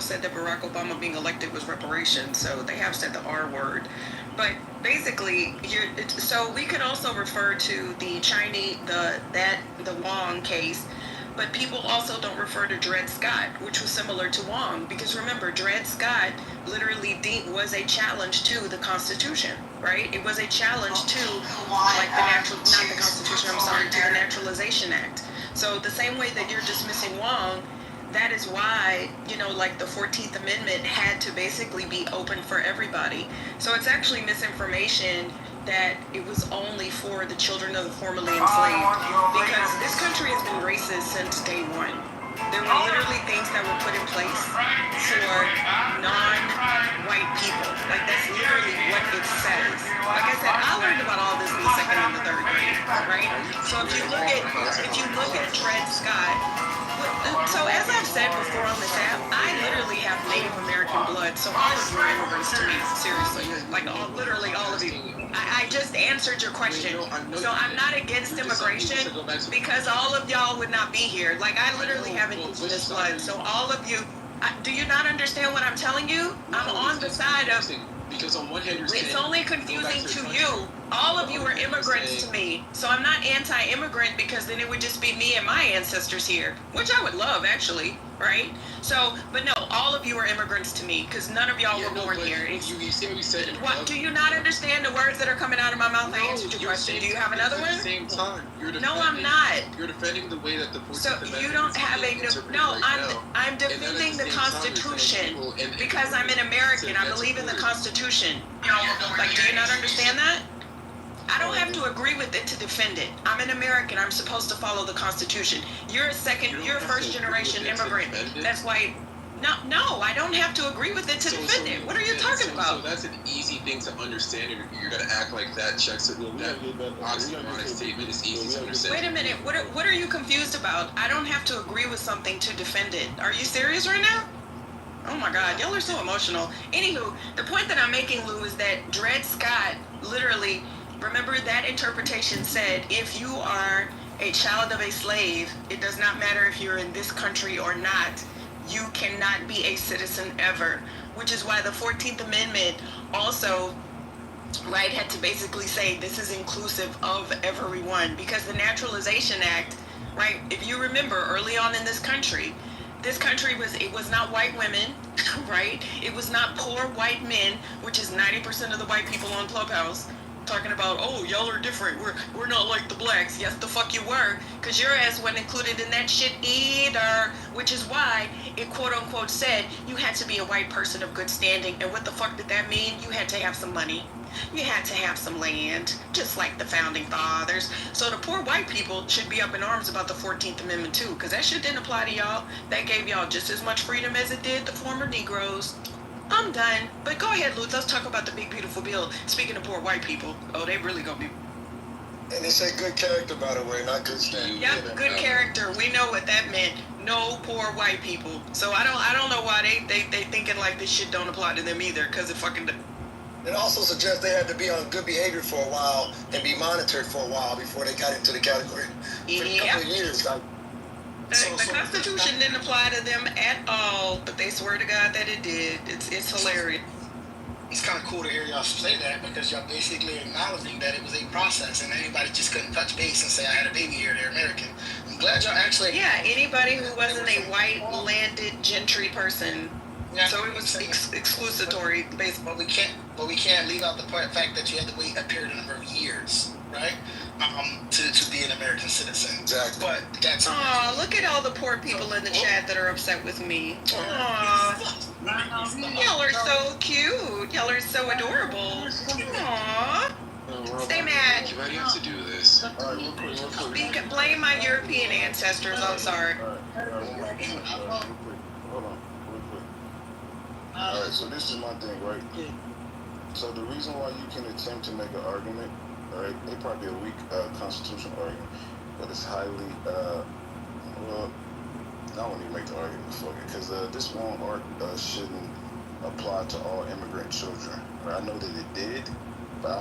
said that Barack Obama being elected was reparations, so they have said the R word. But basically, so we could also refer to the Chinese, the Wong case, but people also don't refer to Dred Scott, which was similar to Wong, because remember, Dred Scott literally was a challenge to the Constitution, right? It was a challenge to like not the Constitution, I'm sorry, to the Naturalization Act. So the same way that you're dismissing Wong, that is why, like the 14th Amendment had to basically be open for everybody. So it's actually misinformation that it was only for the children of the formerly enslaved, because this country has been racist since day one. There were literally things that were put in place for non-white people. Like, that's literally what it says. Like I said, I learned about all this in the second and the third grade, right? So if you look at Dred Scott, so as I've said before on this app, I literally have Native American blood, so all of you are immigrants to me, seriously. Like, literally all of you. I just answered your question. So I'm not against immigration, because all of y'all would not be here. Like, I literally have indigenous blood, so all of you, do you not understand what I'm telling you? I'm on the side of... Because on one hand, it's only confusing to you. All of you are immigrants to me. So I'm not anti-immigrant, because then it would just be me and my ancestors here, which I would love, actually, right? So, but no, all of you are immigrants to me, because none of y'all were born here. You see what you said. What, do you not understand the words that are coming out of my mouth? I answered your question. Do you have another one? At the same time, no, I'm not. You're defending the way that the 14th Amendment. So you don't have I'm defending the Constitution, because I'm an American. I believe in the Constitution. Like, do you not understand that? I don't have to agree with it to defend it. I'm an American. I'm supposed to follow the Constitution. You're a first generation immigrant. That's why. No, I don't have to agree with it to defend it. What are you talking about? So that's an easy thing to understand. You're gonna act like that checks it. That oxymoron statement is easy to understand. Wait a minute. What are you confused about? I don't have to agree with something to defend it. Are you serious right now? Oh my God, y'all are so emotional. Anywho, the point that I'm making, Lou, is that Dred Scott literally. Remember, that interpretation said, if you are a child of a slave, it does not matter if you're in this country or not, you cannot be a citizen ever. Which is why the 14th Amendment also, right, had to basically say this is inclusive of everyone. Because the Naturalization Act, right, if you remember early on in this country was not white women, right? It was not poor white men, which is 90% of the white people on Clubhouse. Talking about, oh, y'all are different. We're not like the blacks. Yes, the fuck you were, because your ass wasn't included in that shit either. Which is why it quote unquote said you had to be a white person of good standing. And what the fuck did that mean? You had to have some money. You had to have some land, just like the founding fathers. So the poor white people should be up in arms about the 14th Amendment too, because that shit didn't apply to y'all. That gave y'all just as much freedom as it did the former Negroes. I'm done. But go ahead, Lutz. Let's talk about the big, beautiful bill. Speaking of poor white people. Oh, they really gonna be... And they say good character, by the way, not good standing. Yep, good character. We know what that meant. No poor white people. So I don't know why they thinking like this shit don't apply to them either, because it fucking... It also suggests they had to be on good behavior for a while and be monitored for a while before they got into the category. For a couple of years, like... The Constitution didn't apply to them at all, but they swear to God that it did. It's hilarious. It's kind of cool to hear y'all say that, because y'all basically acknowledging that it was a process and anybody just couldn't touch base and say, I had a baby here, they're American. I'm glad y'all actually... Yeah, anybody who wasn't a white landed gentry person. Yeah, so it was exclusatory, basically. But we can't leave out the fact that you had to wait a period number of years, right? To be an American citizen. Exactly. But that's... Aw, look at all the poor people in the chat that are upset with me. Aw. Y'all are so cute. Y'all are so adorable. Aw. Stay mad. You might have to do this. Blame my European ancestors. I'm sorry. Hold on, real quick. Alright, so this is my thing, right? So the reason why you can attempt to make an argument, alright, it probably a weak constitutional argument, but it's highly, well, I don't want to make the argument for it, because this won't shouldn't apply to all immigrant children. I know that it did,